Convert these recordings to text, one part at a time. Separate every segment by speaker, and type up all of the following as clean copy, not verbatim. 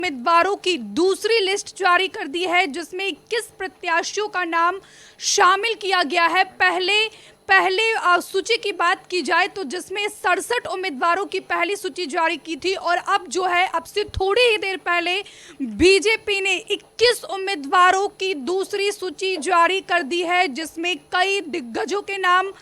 Speaker 1: उम्मीदवारों की दूसरी लिस्ट जारी कर दी है, जिसमें 21 प्रत्याशियों का नाम शामिल किया गया है। पहले सूची की बात की जाए तो जिसमें 67 उम्मीदवारों की पहली सूची जारी की थी, और अब जो है अब से थोड़ी ही देर पहले बीजेपी ने 21 उम्मीदवारों की दूसरी सूची जारी कर दी है, जिसमें कई दिग्गजों के नाम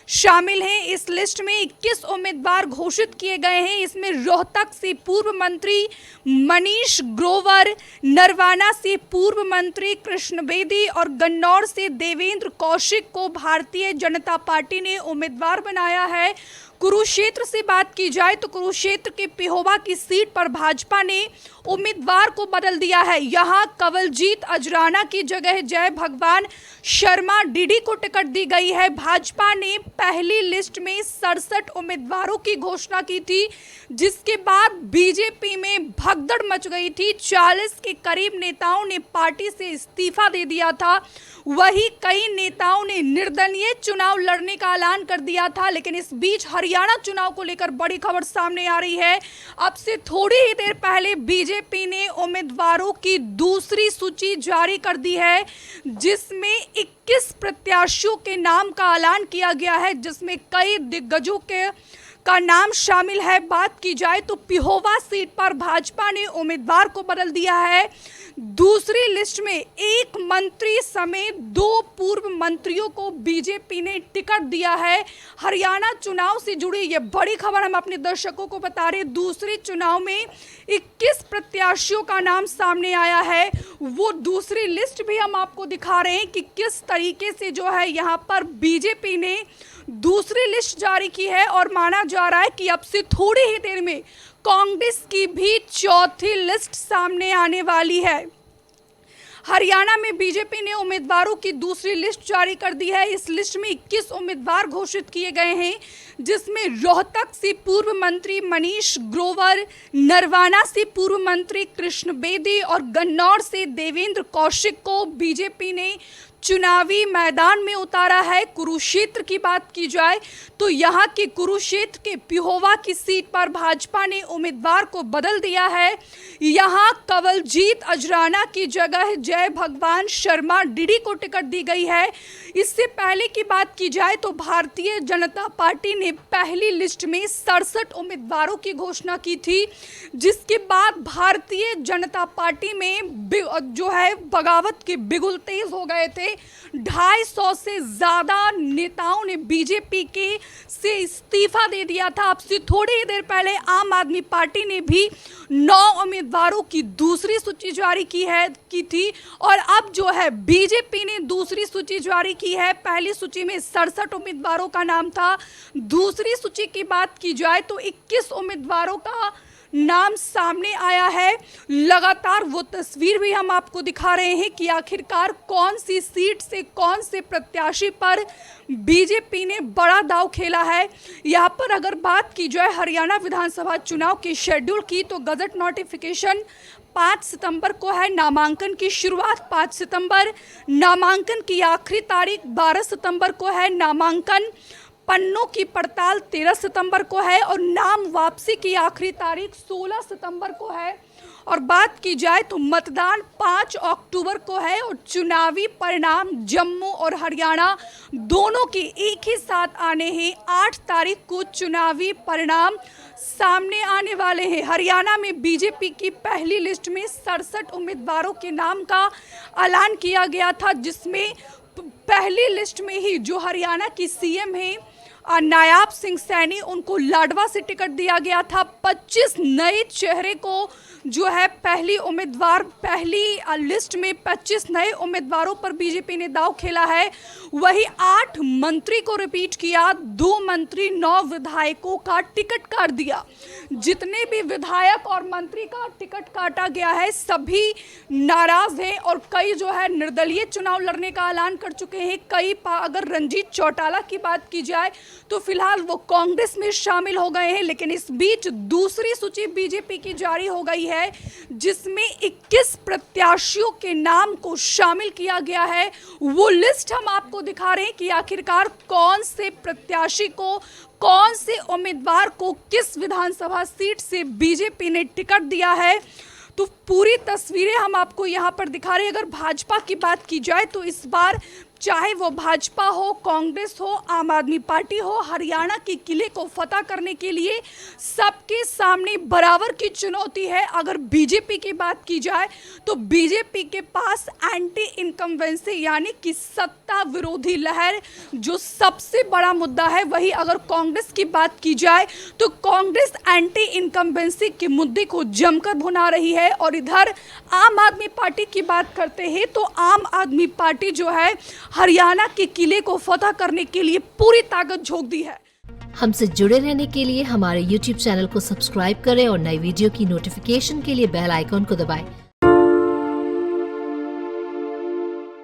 Speaker 1: शामिल हैं। इस लिस्ट में 21 उम्मीदवार घोषित किए गए हैं। इसमें रोहतक से पूर्व मंत्री मनीष ग्रोवर, नरवाना से पूर्व मंत्री कृष्ण बेदी और गन्नौर से देवेंद्र कौशिक को भारतीय जनता पार्टी ने उम्मीदवार बनाया है। कुरुक्षेत्र से बात की जाए तो कुरुक्षेत्र के पिहोवा की सीट पर भाजपा ने उम्मीदवार को बदल दिया है। यहां कवलजीत अजराना की जगह जय भगवान शर्मा डीडी को टिकट दी गई है। भाजपा ने पहली लिस्ट में 67 उम्मीदवारों की घोषणा की थी, जिसके बाद बीजेपी में भगदड़ मच गई थी। 40 के करीब नेताओं ने पार्टी से इस्तीफा दे दिया था। वहीं कई नेताओं ने निर्दलीय चुनाव लड़ने का ऐलान कर दिया था। लेकिन इस बीच हरियाणा चुनाव को लेकर बड़ी खबर सामने आ रही है। अब से थोड़ी ही देर पहले बीजेपी ने उम्मीदवारों की दूसरी सूची जारी कर दी है, जिसमें 21 प्रत्याशियों के नाम का ऐलान किया गया है, जिसमें कई दिग्गजों का नाम शामिल है। बात की जाए तो पिहोवा सीट पर भाजपा ने उम्मीदवार को बदल दिया है। दूसरी लिस्ट में एक मंत्री समेत 2 पूर्व मंत्रियों को बीजेपी ने टिकट दिया है। हरियाणा चुनाव से जुड़ी ये बड़ी खबर हम अपने दर्शकों को बता रहे हैं। दूसरे चुनाव में 21 प्रत्याशियों का नाम सामने आया है। वो दूसरी लिस्ट भी हम आपको दिखा रहे हैं कि किस तरीके से जो है यहाँ पर बीजेपी ने दूसरी लिस्ट जारी की है, और माना जा रहा है कि अब से थोड़ी ही देर में कांग्रेस की भी चौथी लिस्ट सामने आने वाली है। हरियाणा में बीजेपी ने उम्मीदवारों की दूसरी लिस्ट जारी कर दी है। इस लिस्ट में 21 उम्मीदवार घोषित किए गए हैं, जिसमें रोहतक से पूर्व मंत्री मनीष ग्रोवर, नरवाना से पूर्व मंत्री कृष्ण बेदी और गन्नौर से देवेंद्र कौशिक को बीजेपी ने चुनावी मैदान में उतारा है। कुरुक्षेत्र की बात की जाए तो यहाँ के कुरुक्षेत्र के पिहोवा की सीट पर भाजपा ने उम्मीदवार को बदल दिया है। यहाँ कवलजीत अजराना की जगह जय भगवान शर्मा डीडी को टिकट दी गई है। इससे पहले की बात की जाए तो भारतीय जनता पार्टी ने पहली लिस्ट में 67 उम्मीदवारों की घोषणा की थी, जिसके बाद भारतीय जनता पार्टी में जो है बगावत के बिगुल तेज हो गए थे। 250 से ज्यादा नेताओं ने बीजेपी के से इस्तीफा दे दिया था। अब से थोड़ी ही देर पहले आम आदमी पार्टी ने भी 9 उम्मीदवारों की दूसरी सूची जारी की थी, और अब जो है बीजेपी ने दूसरी सूची जारी की है। पहली सूची में 67 उम्मीदवारों का नाम था। दूसरी सूची की बात की जाए तो 21 उम्मीदवारों का नाम सामने आया है। लगातार वो तस्वीर भी हम आपको दिखा रहे हैं कि आखिरकार कौन सी सीट से कौन से प्रत्याशी पर बीजेपी ने बड़ा दांव खेला है। यहाँ पर अगर बात की जाए हरियाणा विधानसभा चुनाव के शेड्यूल की, तो गजट नोटिफिकेशन 5 सितंबर को है। नामांकन की शुरुआत 5 सितंबर, नामांकन की आखिरी तारीख 12 सितंबर को है। नामांकन पन्नों की पड़ताल 13 सितंबर को है, और नाम वापसी की आखिरी तारीख 16 सितंबर को है। और बात की जाए तो मतदान 5 अक्टूबर को है, और चुनावी परिणाम जम्मू और हरियाणा दोनों के एक ही साथ आने हैं। 8 तारीख को चुनावी परिणाम सामने आने वाले हैं। हरियाणा में बीजेपी की पहली लिस्ट में 67 उम्मीदवारों के नाम का ऐलान किया गया था, जिसमें पहली लिस्ट में ही जो हरियाणा की सीएम है नायाब सिंह सैनी, उनको लाडवा से टिकट दिया गया था। 25 नए चेहरे को जो है पहली लिस्ट में 25 नए उम्मीदवारों पर बीजेपी ने दांव खेला है। वही 8 मंत्री को रिपीट किया, 2 मंत्री 9 विधायकों का टिकट काट दिया। जितने भी विधायक और मंत्री का टिकट काटा गया है सभी नाराज हैं, और कई जो है निर्दलीय चुनाव लड़ने का ऐलान कर चुके हैं। अगर रंजीत चौटाला की बात की जाए तो फिलहाल वो कांग्रेस में शामिल हो गए हैं। लेकिन इस बीच दूसरी सूची बीजेपी की जारी हो गई है, जिसमें 21 प्रत्याशियों के नाम को शामिल किया गया है। वो लिस्ट हम आपको दिखा रहे हैं कि आखिरकार कौन से प्रत्याशी को, कौन से उम्मीदवार को किस विधानसभा सीट से बीजेपी ने टिकट दिया है। तो पूरी तस्वीरें हम आपको यहाँ पर दिखा रहे हैं। अगर भाजपा की बात की जाए तो इस बार चाहे वो भाजपा हो, कांग्रेस हो, आम आदमी पार्टी हो, हरियाणा के किले को फतह करने के लिए सबके सामने बराबर की चुनौती है। अगर बीजेपी की बात की जाए तो बीजेपी के पास एंटी इनकम्बेंसी यानी कि सत्ता विरोधी लहर जो सबसे बड़ा मुद्दा है, वही अगर कांग्रेस की बात की जाए तो कांग्रेस एंटी इनकम्बेंसी के मुद्दे को जमकर भुना रही है। और इधर आम आदमी पार्टी की बात करते हैं तो आम आदमी पार्टी जो है हरियाणा के किले को फतह करने के लिए पूरी ताकत झोंक दी है।
Speaker 2: हमसे जुड़े रहने के लिए हमारे YouTube चैनल को सब्सक्राइब करें और नई वीडियो की नोटिफिकेशन के लिए बेल आइकॉन को दबाएं।